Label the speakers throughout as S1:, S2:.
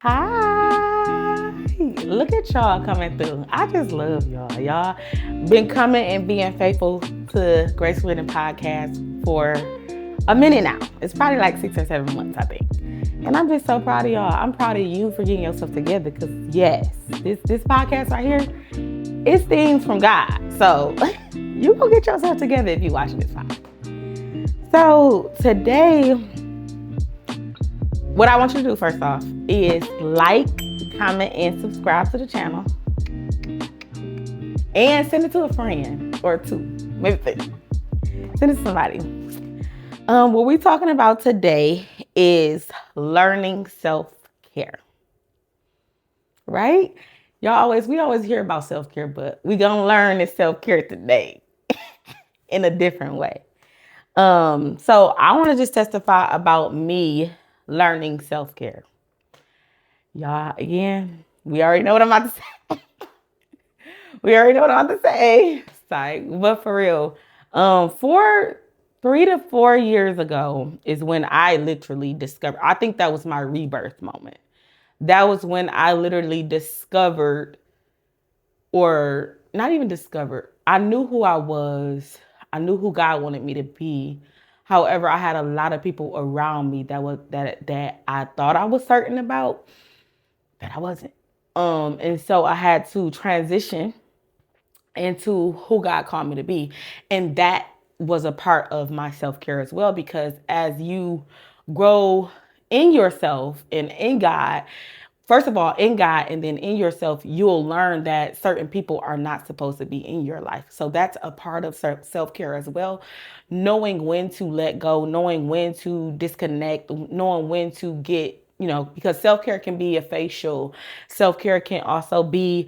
S1: Hi, look at y'all coming through. I just love y'all. Y'all been coming and being faithful to Grace Rewritten podcast for a minute now. It's probably like 6 or 7 months, I think. And I'm just so proud of y'all. I'm proud of you for getting yourself together because yes, this podcast right here, it's things from God. So you go get yourself together if you watching this podcast. So today, what I want you to do first off is like, comment, and subscribe to the channel. And send it to a friend or two, maybe three. Send it to somebody. What we're talking about today is learning self-care. Right? We always hear about self-care, but we're gonna learn this self-care today in a different way. So I want to just testify about me learning self-care. Y'all, again, we already know what I'm about to say. Sorry, but for real, 3 to 4 years ago is when I literally discovered. I think that was my rebirth moment. That was when I literally discovered, or not even discovered. I knew who I was. I knew who God wanted me to be. However, I had a lot of people around me that I thought I was certain about, that I wasn't. And so I had to transition into who God called me to be. And that was a part of my self-care as well, because as you grow in yourself and in God, first of all, in God and then in yourself, you'll learn that certain people are not supposed to be in your life. So that's a part of self-care as well. Knowing when to let go, knowing when to disconnect, knowing when to get, because self-care can be a facial. Self-care can also be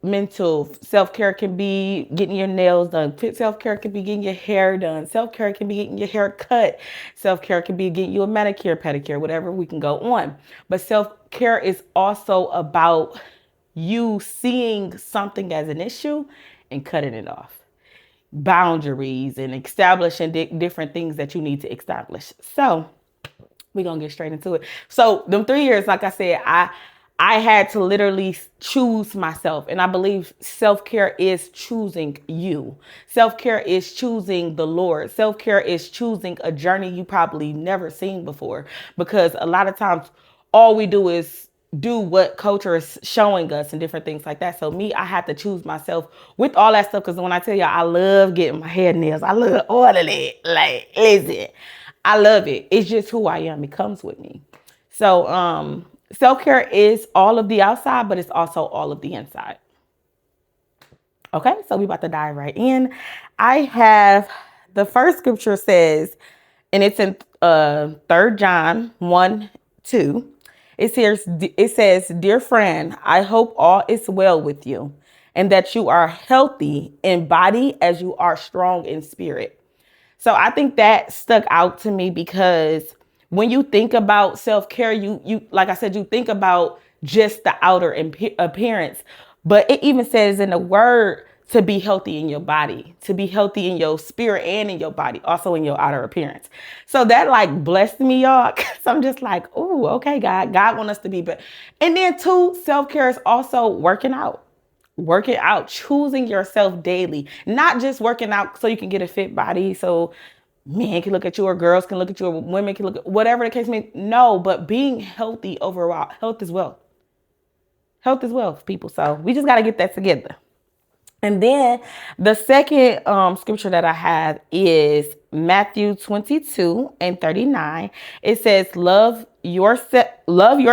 S1: mental. Self-care can be getting your nails done. Self-care can be getting your hair done. Self-care can be getting your hair cut. Self-care can be getting you a manicure, pedicure, whatever, we can go on. But self-care is also about you seeing something as an issue and cutting it off. Boundaries and establishing different things that you need to establish. So we're going to get straight into it. So them 3 years, like I said, I had to literally choose myself. And I believe self-care is choosing you. Self-care is choosing the Lord. Self-care is choosing a journey you probably never seen before. Because a lot of times all we do is do what culture is showing us and different things like that. So me, I had to choose myself with all that stuff. Because when I tell y'all, I love getting my hair nails. I love all of it. Like, listen, I love it. It's just who I am. It comes with me. So self-care is all of the outside, but it's also all of the inside. Okay, so we about to dive right in. I have the first scripture says, and it's in 3 John 1:2. It says, "Dear friend, I hope all is well with you, and that you are healthy in body as you are strong in spirit." So I think that stuck out to me because when you think about self-care, you like I said, you think about just the outer appearance, but it even says in the word to be healthy in your body, to be healthy in your spirit and in your body, also in your outer appearance. So that like blessed me, y'all. Cause I'm just like, oh, okay, God want us to be better. And then too, self-care is also working out, choosing yourself daily, not just working out so you can get a fit body. So men can look at you or girls can look at you or women can look at whatever the case may be. No, but being healthy overall. Health is wealth. Health is wealth, people. So we just got to get that together. And then the second scripture that I have is Matthew 22:39. It says, love your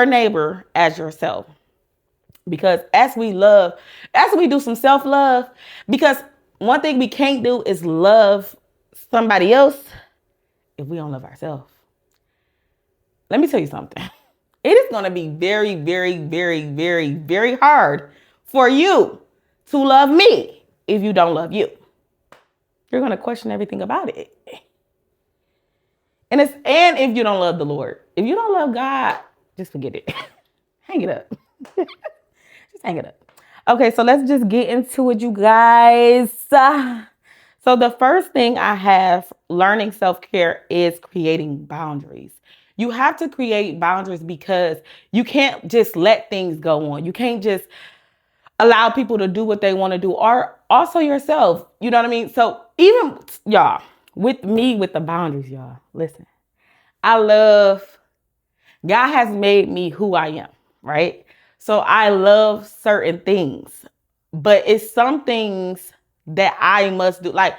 S1: neighbor as yourself. Because as we do some self-love, because one thing we can't do is love somebody else if we don't love ourselves. Let me tell you something. It is going to be very, very, very, very, very hard for you to love me if you don't love you. You're going to question everything about it. And if you don't love the Lord, if you don't love God, just forget it. Hang it up. Hang it up. Okay, so let's just get into it, you guys. So the first thing I have learning self-care is creating boundaries. You have to create boundaries because you can't just let things go on. You can't just allow people to do what they want to do, or also yourself. You know what I mean? So even y'all, with me, with the boundaries, y'all, listen, I love, God has made me who I am, right? So I love certain things, but it's some things that I must do. Like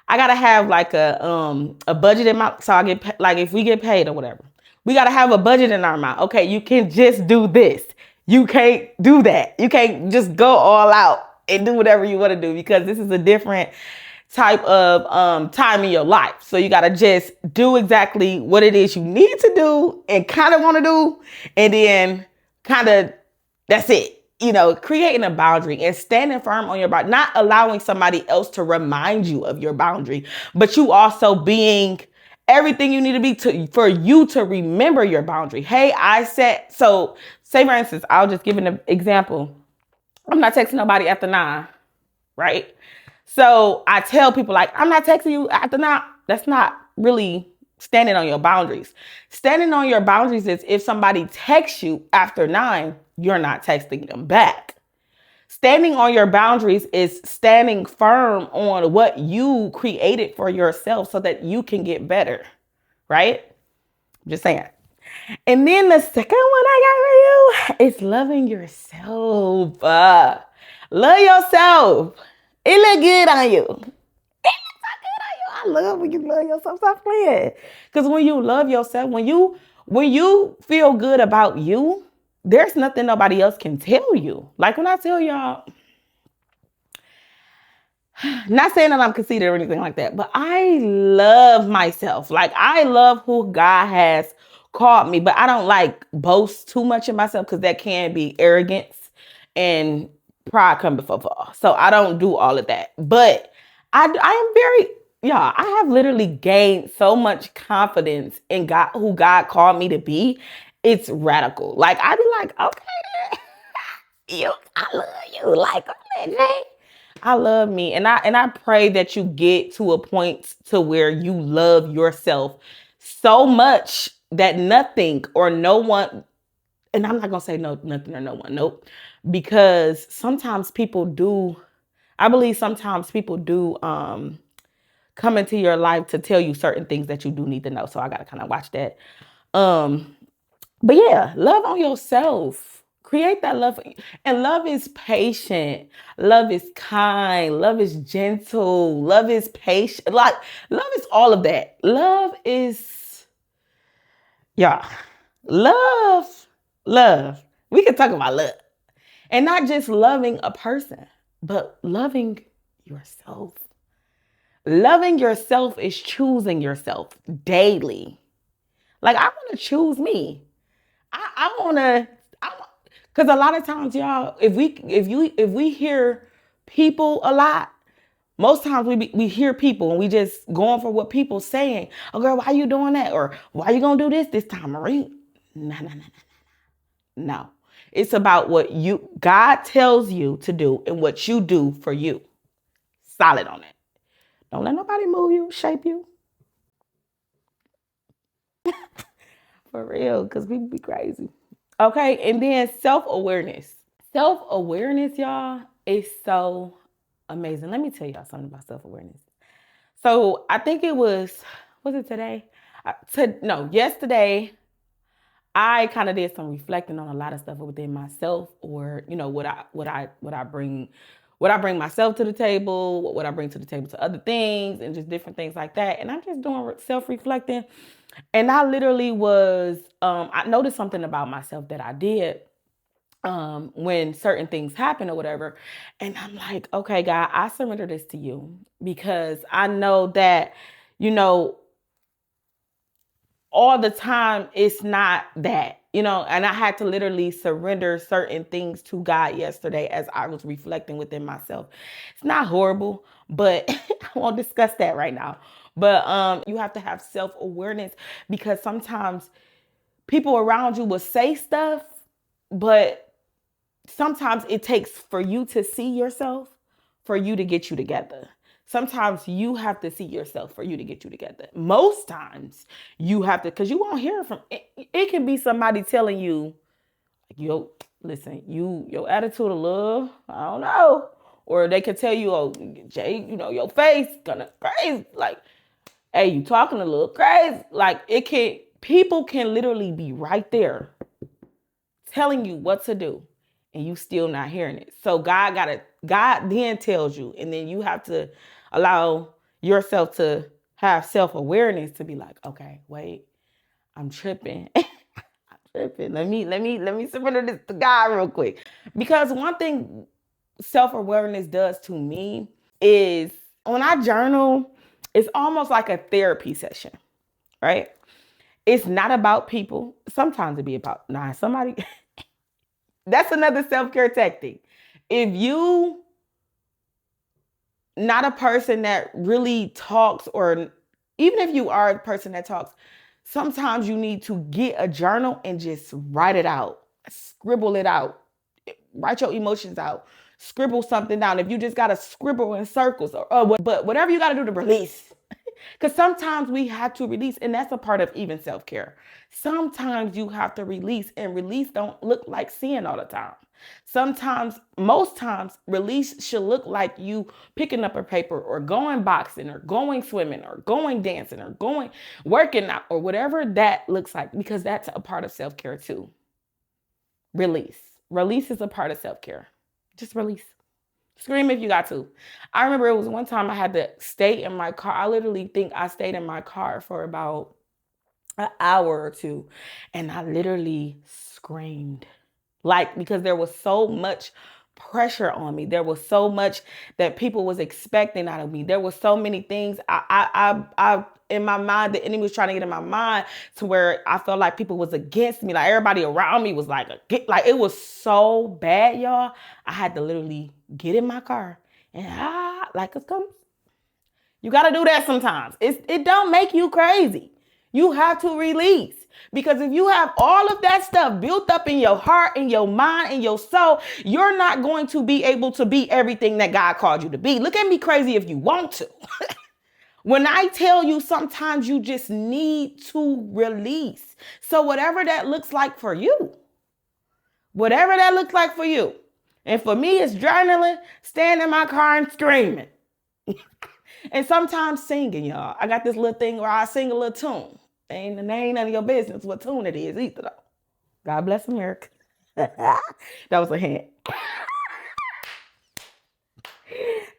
S1: I gotta have like a budget in my, so I get like if we get paid or whatever, we gotta have a budget in our mind. Okay, you can just do this. You can't do that. You can't just go all out and do whatever you want to do, because this is a different type of time in your life. So you got to just do exactly what it is you need to do and kind of want to do. And then kind of, that's it. You know, creating a boundary and standing firm on your boundary, not allowing somebody else to remind you of your boundary, but you also being everything you need to be to, for you to remember your boundary. Hey, I said, so say for instance, I'll just give an example. I'm not texting nobody after 9, right? So I tell people like, I'm not texting you after 9. That's not really standing on your boundaries. Standing on your boundaries is if somebody texts you after 9, you're not texting them back. Standing on your boundaries is standing firm on what you created for yourself so that you can get better, right? Just saying. And then the second one I got for you is loving yourself. Love yourself. It look good on you. It looks so good on you. I love when you love yourself. Stop playing. Because when you love yourself, when you feel good about you, there's nothing nobody else can tell you. Like when I tell y'all, not saying that I'm conceited or anything like that, but I love myself. Like I love who God has called me, but I don't like boast too much in myself because that can be arrogance and pride come before fall. So I don't do all of that. But I am very, y'all, I have literally gained so much confidence in God, who God called me to be. It's radical. Like I be like, okay, I love you. Like, I love me. And I pray that you get to a point to where you love yourself so much that nothing or no one, and I'm not gonna say no, nothing or no one, nope. Because sometimes people do, I believe sometimes people do come into your life to tell you certain things that you do need to know. So I gotta kind of watch that. But yeah, love on yourself. Create that love. And love is patient. Love is kind. Love is gentle. Love is patient. Like, love is all of that. Love is, yeah. Love. We can talk about love. And not just loving a person, but loving yourself. Loving yourself is choosing yourself daily. Like, I want to choose me. I want to, because a lot of times, y'all, if we hear people a lot, most times we hear people and we just going for what people saying. Oh, girl, why you doing that? Or why you gonna do this time, Marie? No. It's about what God tells you to do and what you do for you. Solid on it. Don't let nobody move you, shape you. For real, because people be crazy. Okay, and then self-awareness. Self-awareness, y'all, is so amazing. Let me tell y'all something about self-awareness. So I think it was it today? No, yesterday, I kind of did some reflecting on a lot of stuff within myself, or what I bring myself to the table, what I bring to the table to other things, and just different things like that. And I'm just doing self-reflecting. And I literally was, I noticed something about myself that I did when certain things happen or whatever. And I'm like, okay, God, I surrender this to you, because I know that, all the time it's not that, and I had to literally surrender certain things to God yesterday as I was reflecting within myself. It's not horrible, but I won't discuss that right now. But you have to have self-awareness, because sometimes people around you will say stuff, but sometimes it takes for you to see yourself for you to get you together. Sometimes you have to see yourself for you to get you together. Most times you have to, because you won't hear it from, it can be somebody telling you, yo, listen, your attitude of love, I don't know. Or they could tell you, oh, Jay, your face kinda crazy. Like, hey, you talking a little crazy. Like, people can literally be right there telling you what to do and you still not hearing it. So God then tells you, and then you have to allow yourself to have self-awareness to be like, okay, wait, I'm tripping. I'm tripping. Let me surrender this to God real quick. Because one thing self-awareness does to me is when I journal, it's almost like a therapy session, right? It's not about people. Sometimes it be about somebody. That's another self-care tactic. If you not a person that really talks, or even if you are a person that talks, sometimes you need to get a journal and just write it out, scribble it out, write your emotions out, scribble something down. If you just got to scribble in circles but whatever you got to do to release. Because sometimes we have to release, and that's a part of even self-care. Sometimes you have to release, and release don't look like sin all the time. Most times, release should look like you picking up a paper or going boxing or going swimming or going dancing or going working out or whatever that looks like, because that's a part of self-care too. Release. Release is a part of self-care. Just release. Scream if you got to. I remember it was one time I had to stay in my car. I literally think I stayed in my car for about an hour or two. And I literally screamed. Because there was so much pressure on me. There was so much that people was expecting out of me. There was so many things I in my mind, the enemy was trying to get in my mind to where I felt like people was against me. Like everybody around me was like it was so bad, y'all. I had to literally get in my car and it's coming. You got to do that sometimes. It don't make you crazy. You have to release. Because if you have all of that stuff built up in your heart, in your mind, in your soul, you're not going to be able to be everything that God called you to be. Look at me crazy if you want to. When I tell you, sometimes you just need to release. So whatever that looks like for you, and for me, it's journaling, staying in my car and screaming. And sometimes singing, y'all. I got this little thing where I sing a little tune. Ain't none of your business what tune it is either, though. God bless America. That was a hint.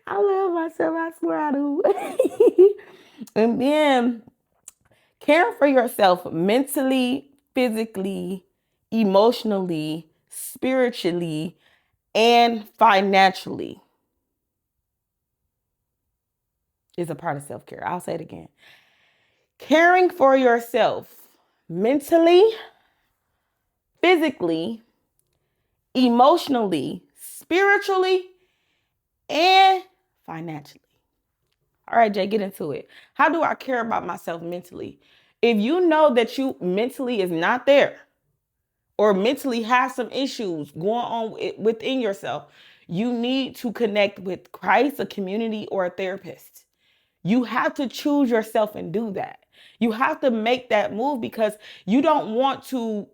S1: I love myself. I swear I do. And then caring for yourself mentally, physically, emotionally, spiritually, and financially is a part of self-care. I'll say it again. Caring for yourself mentally, physically, emotionally, spiritually, and financially. All right, Jay, get into it. How do I care about myself mentally? If you know that you mentally is not there, or mentally have some issues going on within yourself, you need to connect with Christ, a community, or a therapist. You have to choose yourself and do that. You have to make that move, because you don't want to,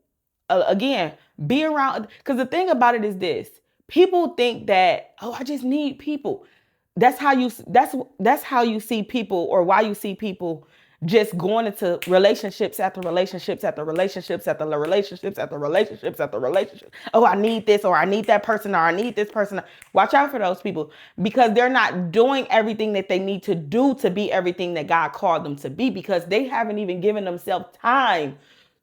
S1: again, be around. Because the thing about it is this: people think that, oh, I just need people. That's how you see people, or why you see people just going into relationships after relationships after relationships after relationships after relationships after relationships. Oh, I need this, or I need that person, or I need this person. Watch out for those people, because they're not doing everything that they need to do to be everything that God called them to be, because they haven't even given themselves time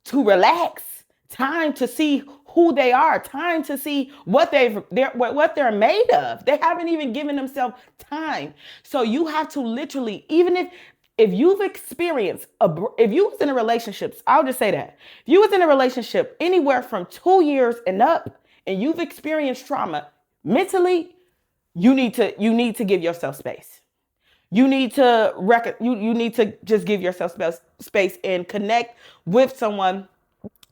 S1: to relax, time to see who they are, time to see what they're made of. They haven't even given themselves time. So you have to literally, even if you've experienced, if you was in a relationship, I'll just say that. If you was in a relationship anywhere from 2 years and up, and you've experienced trauma, mentally, you need to give yourself space. You need to you need to just give yourself space and connect with someone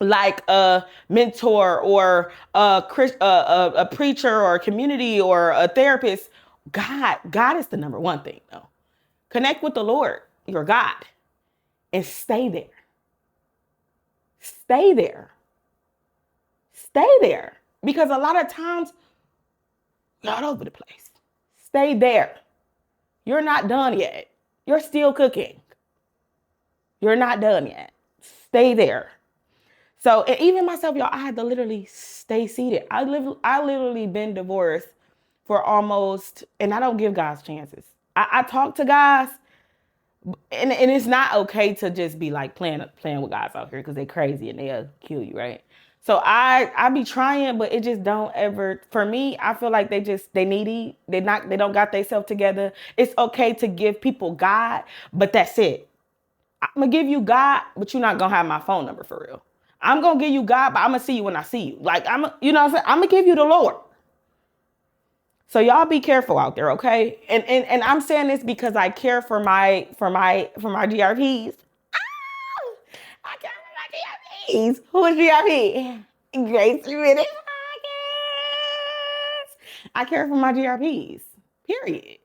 S1: like a mentor, or a preacher, or a community, or a therapist, God is the number one thing though. Connect with the Lord, your God, and stay there. Stay there. Stay there. Because a lot of times, you're all over the place. Stay there. You're not done yet. You're still cooking. You're not done yet. Stay there. So, and even myself, y'all, I had to literally stay seated. I literally been divorced for almost, and I don't give guys chances. I talk to guys, and it's not okay to just be like playing with guys out here because they crazy and they'll kill you, right? So I be trying, but it just don't ever. For me, I feel like they needy. They don't got themselves together. It's okay to give people God, but that's it. I'm gonna give you God, but you're not gonna have my phone number for real. I'm gonna give you God, but I'm gonna see you when I see you. Like you know what I'm saying? I'm gonna give you the Lord. So y'all be careful out there, okay? And I'm saying this because I care for my GRPs. I care for my GRPs. Who is GRP? Grace Rewritten Podcast. I care for my GRPs. Period.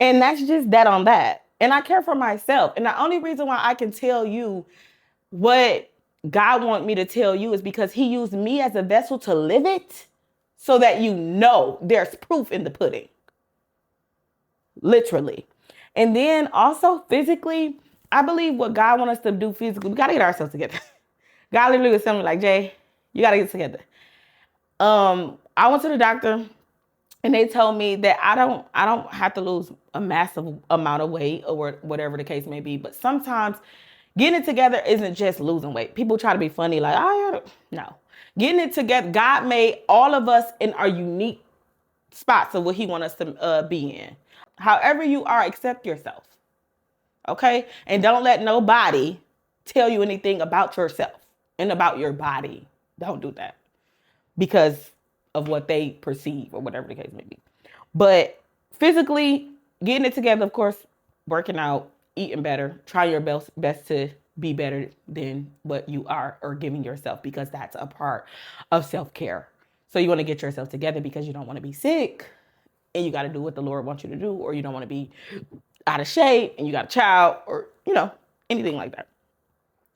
S1: And that's just that on that. And I care for myself. And the only reason why I can tell you what God wants me to tell you is because he used me as a vessel to live it so that you know there's proof in the pudding. Literally. And then also physically, I believe what God wants us to do physically, we got to get ourselves together. God literally was telling me like, Jay, you got to get together. I went to the doctor and they told me that I don't have to lose a massive amount of weight or whatever the case may be. But sometimes getting it together isn't just losing weight. People try to be funny like, no. Getting it together, God made all of us in our unique spots of what he wants us to be in. However you are, accept yourself. Okay? And don't let nobody tell you anything about yourself and about your body. Don't do that because of what they perceive or whatever the case may be. But physically, getting it together, of course, working out, eating better, try your best to be better than what you are or giving yourself because that's a part of self-care. So you want to get yourself together because you don't want to be sick and you got to do what the Lord wants you to do, or you don't want to be out of shape and you got a child or, anything like that.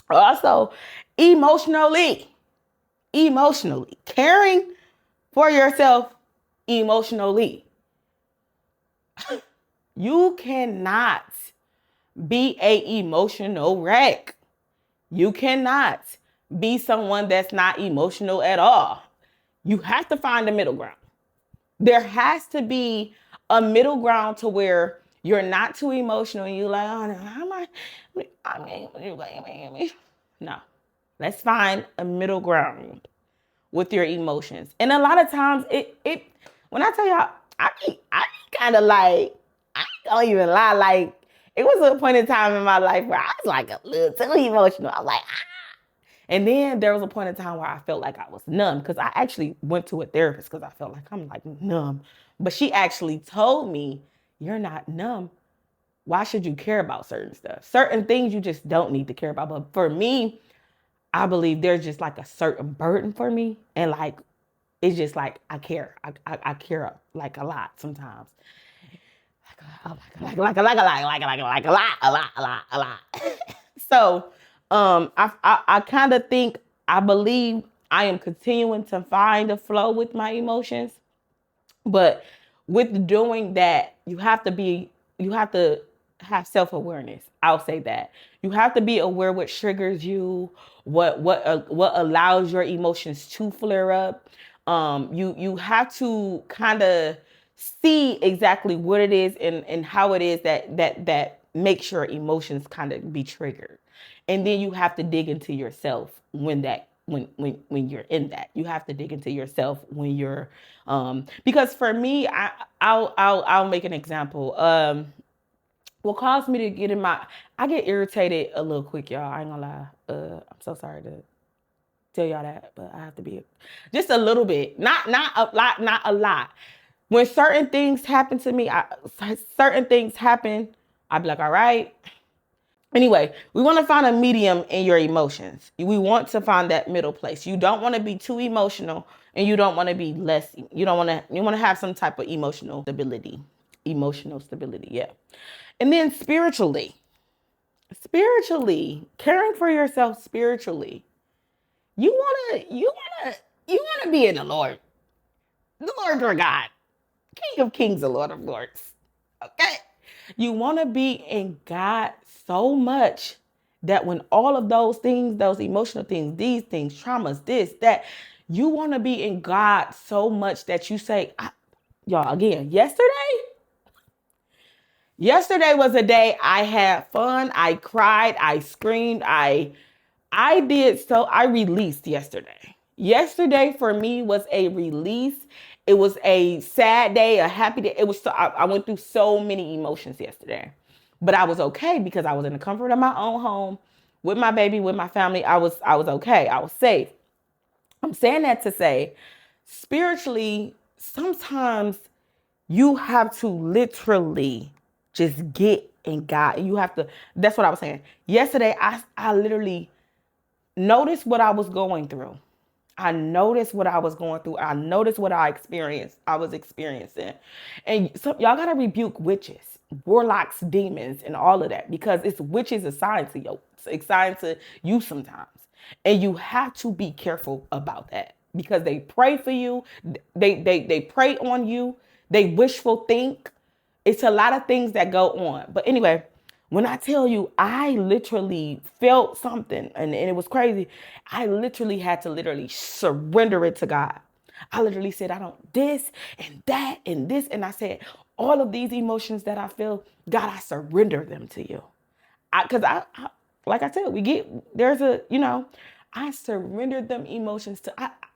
S1: Also, emotionally, caring for yourself emotionally. You cannot be an emotional wreck. You cannot be someone that's not emotional at all. You have to find a middle ground. There has to be a middle ground to where you're not too emotional and you're like, oh no, no. Let's find a middle ground with your emotions. And a lot of times it when I tell y'all, I kind of like, I don't even lie, like it was a point in time in my life where I was like a little too emotional. I was like, And then there was a point in time where I felt like I was numb because I actually went to a therapist because I felt like I'm like numb. But she actually told me, you're not numb. Why should you care about certain stuff? Certain things you just don't need to care about. But for me, I believe there's just like a certain burden for me. And like, it's just like, I care. I care like a lot sometimes. Like a lot. So I kind of think, I believe I am continuing to find a flow with my emotions. But with doing that, you have to have self-awareness. I'll say that. You have to be aware what triggers you, what allows your emotions to flare up. You have to kind of see exactly what it is and how it is that makes your emotions kind of be triggered. And then you have to dig into yourself when you're in that. You have to dig into yourself when you're because for me, I'll make an example. What caused me to get I get irritated a little quick, y'all. I ain't gonna lie. I'm so sorry to tell y'all that, but I have to be just a little bit, not a lot. When certain things happen to me, I'd be like, all right. Anyway, we want to find a medium in your emotions. We want to find that middle place. You don't want to be too emotional and you don't want to be less. You want to have some type of emotional stability. Emotional stability, yeah. And then spiritually, caring for yourself spiritually. You wanna be in the Lord. The Lord your God, King of Kings and Lord of Lords. Okay? You wanna be in God so much that when all of those things, those emotional things, these things, traumas, this, that, you wanna be in God so much that you say, y'all, again, yesterday was a day I had fun, I cried, I screamed, I released yesterday. Yesterday for me was a release. It was a sad day, a happy day. It was I went through so many emotions yesterday. But I was okay because I was in the comfort of my own home with my baby, with my family. I was okay. I was safe. I'm saying that to say spiritually, sometimes you have to literally just get in God. You have to, that's what I was saying. Yesterday, I literally noticed what I was going through. I noticed what I was going through. I noticed what I was experiencing. And so y'all gotta rebuke witches, warlocks, demons, and all of that because it's witches assigned to you. It's assigned to you sometimes. And you have to be careful about that because they pray for you. They prey on you. They wishful think. It's a lot of things that go on. But anyway, when I tell you, I literally felt something and it was crazy. I literally had to literally surrender it to God. I literally said, I don't this and that and this. And I said, all of these emotions that I feel, God, I surrender them to you. Because like I said, I surrendered them emotions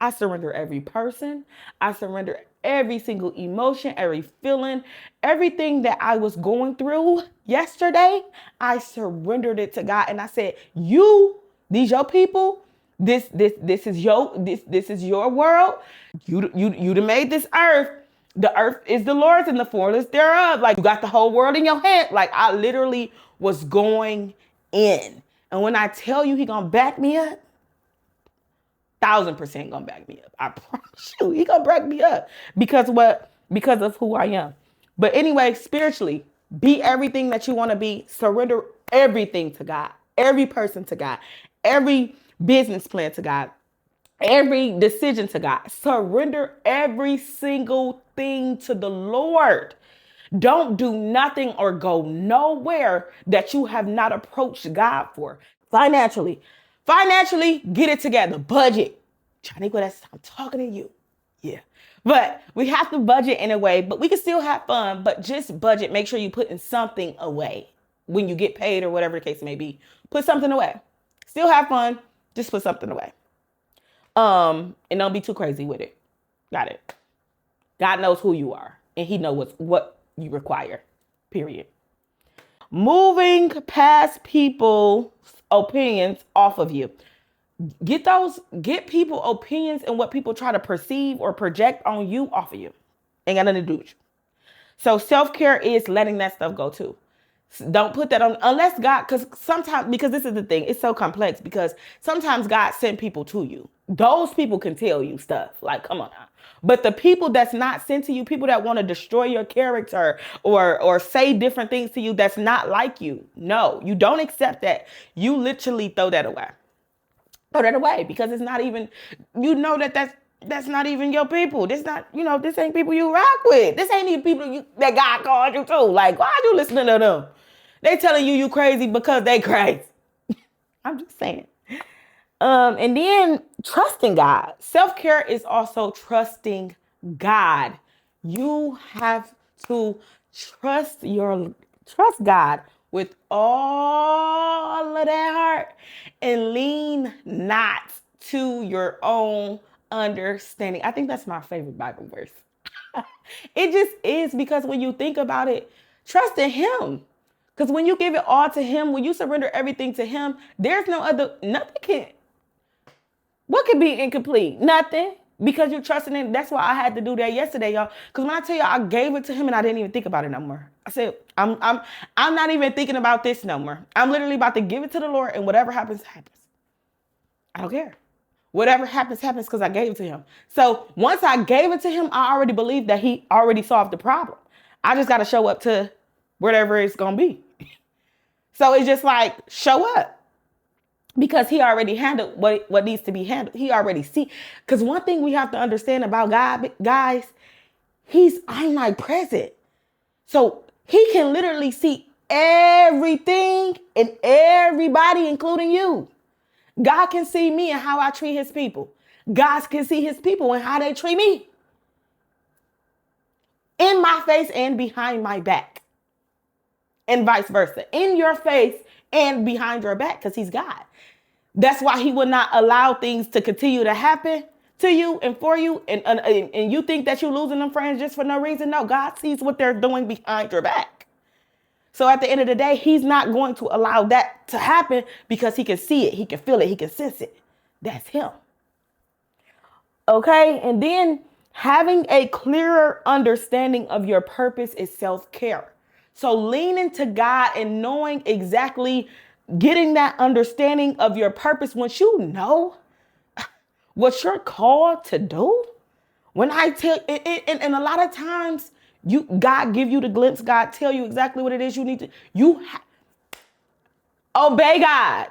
S1: I surrender every person. I surrender every single emotion, every feeling, everything that I was going through yesterday. I surrendered it to God. And I said, these your people, this is your world. You done made this earth. The earth is the Lord's and the fullness thereof. Like you got the whole world in your hand. Like I literally was going in. And when I tell you he gonna back me up, 1,000% gonna back me up. I promise you, he gonna back me up. Because what? Because of who I am. But anyway, spiritually, be everything that you want to be. Surrender everything to God. Every person to God. Every business plan to God. Every decision to God. Surrender every single thing to the Lord. Don't do nothing or go nowhere that you have not approached God for. Financially, get it together. Budget. Shaniqua, I'm talking to you. Yeah. But we have to budget in a way, but we can still have fun, but just budget. Make sure you're putting something away when you get paid or whatever the case may be. Put something away. Still have fun. Just put something away. And don't be too crazy with it. Got it. God knows who you are and he knows what you require. Period. Moving past people's opinions off of you. Get people opinions and what people try to perceive or project on you off of you. Ain't got nothing to do with you. So self-care is letting that stuff go too. Don't put that on unless God, because this is the thing, it's so complex because sometimes God sent people to you. Those people can tell you stuff like, come on now. But the people that's not sent to you, people that want to destroy your character or say different things to you that's not like you. No, you don't accept that. You literally throw that away. Throw that away because it's not even, that's not even your people. This ain't people you rock with. This ain't even people that God called you to. Like, why are you listening to them? They telling you crazy because they crazy. I'm just saying. And then trusting God. Self-care is also trusting God. You have to trust God with all of that heart and lean not to your own understanding. I think that's my favorite Bible verse. It just is because when you think about it, trust in him. Because when you give it all to him, when you surrender everything to him, there's what could be incomplete? Nothing. Because you're trusting him. That's why I had to do that yesterday, y'all. Because when I tell you I gave it to him and I didn't even think about it no more. I said, I'm not even thinking about this no more. I'm literally about to give it to the Lord and whatever happens, happens. I don't care. Whatever happens, happens because I gave it to him. So once I gave it to him, I already believed that he already solved the problem. I just got to show up to whatever it's going to be. So it's just like, show up. Because he already handled what needs to be handled. He already see. Because one thing we have to understand about God, guys, he's omnipresent. So he can literally see everything and everybody, including you. God can see me and how I treat his people. God can see his people and how they treat me. In my face and behind my back. And vice versa. In your face and behind your back, because he's God. That's why he will not allow things to continue to happen to you and for you. And you think that you're losing them friends just for no reason. No, God sees what they're doing behind your back. So at the end of the day, he's not going to allow that to happen because he can see it. He can feel it. He can sense it. That's him. Okay. And then having a clearer understanding of your purpose is self-care. So leaning to God and knowing exactly, getting that understanding of your purpose. Once you know what you're called to do, when I tell, and a lot of times God give you the glimpse, God tell you exactly what it is you need to, obey God.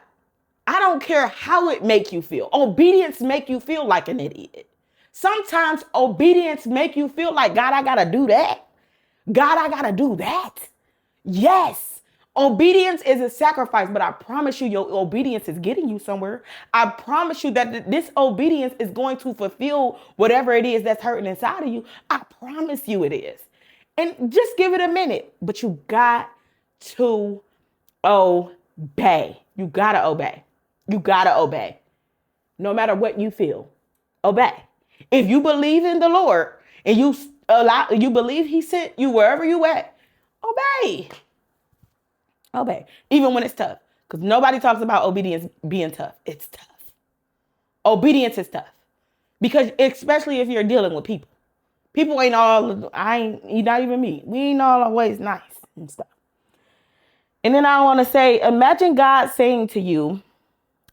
S1: I don't care how it make you feel. Obedience make you feel like an idiot. Sometimes obedience make you feel like, God, I gotta do that. God, I gotta do that. Yes, obedience is a sacrifice, but I promise you your obedience is getting you somewhere. I promise you that this obedience is going to fulfill whatever it is that's hurting inside of you. I promise you it is. And just give it a minute, but you got to obey. You gotta obey. You gotta obey. No matter what you feel, obey. If you believe in the Lord and you believe he sent you wherever you at, obey. Obey. Even when it's tough. Because nobody talks about obedience being tough. It's tough. Obedience is tough. Because especially if you're dealing with people. People ain't not even me. We ain't all always nice and stuff. And then I want to say, imagine God saying to you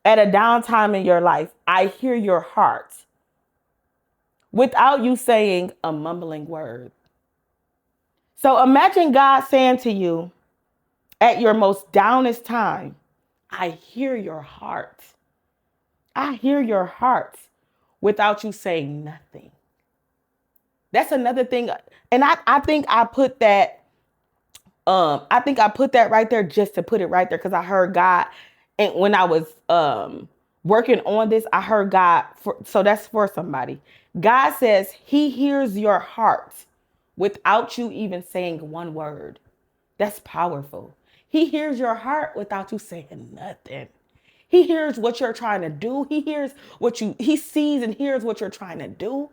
S1: at a downtime in your life, I hear your heart. Without you saying a mumbling word. So imagine God saying to you at your most downest time, I hear your heart. I hear your heart without you saying nothing. That's another thing. And I think I put that, right there just to put it right there because I heard God. And when I was working on this, I heard God. So that's for somebody. God says he hears your heart without you even saying one word. That's powerful. He hears your heart without you saying nothing. He hears what you're trying to do. He sees and hears what you're trying to do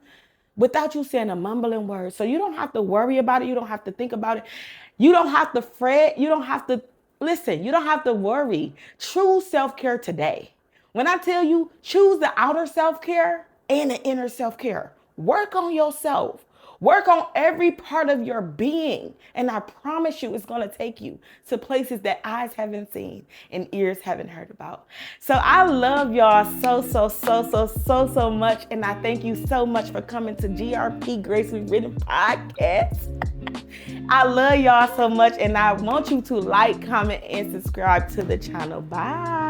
S1: without you saying a mumbling word. So you don't have to worry about it. You don't have to think about it. You don't have to fret. You don't have to listen. You don't have to worry. True self-care today. When I tell you, choose the outer self-care and the inner self-care. Work on yourself. Work on every part of your being. And I promise you, it's going to take you to places that eyes haven't seen and ears haven't heard about. So I love y'all so much. And I thank you so much for coming to GRP Grace Rewritten Podcast. I love y'all so much. And I want you to like, comment, and subscribe to the channel. Bye.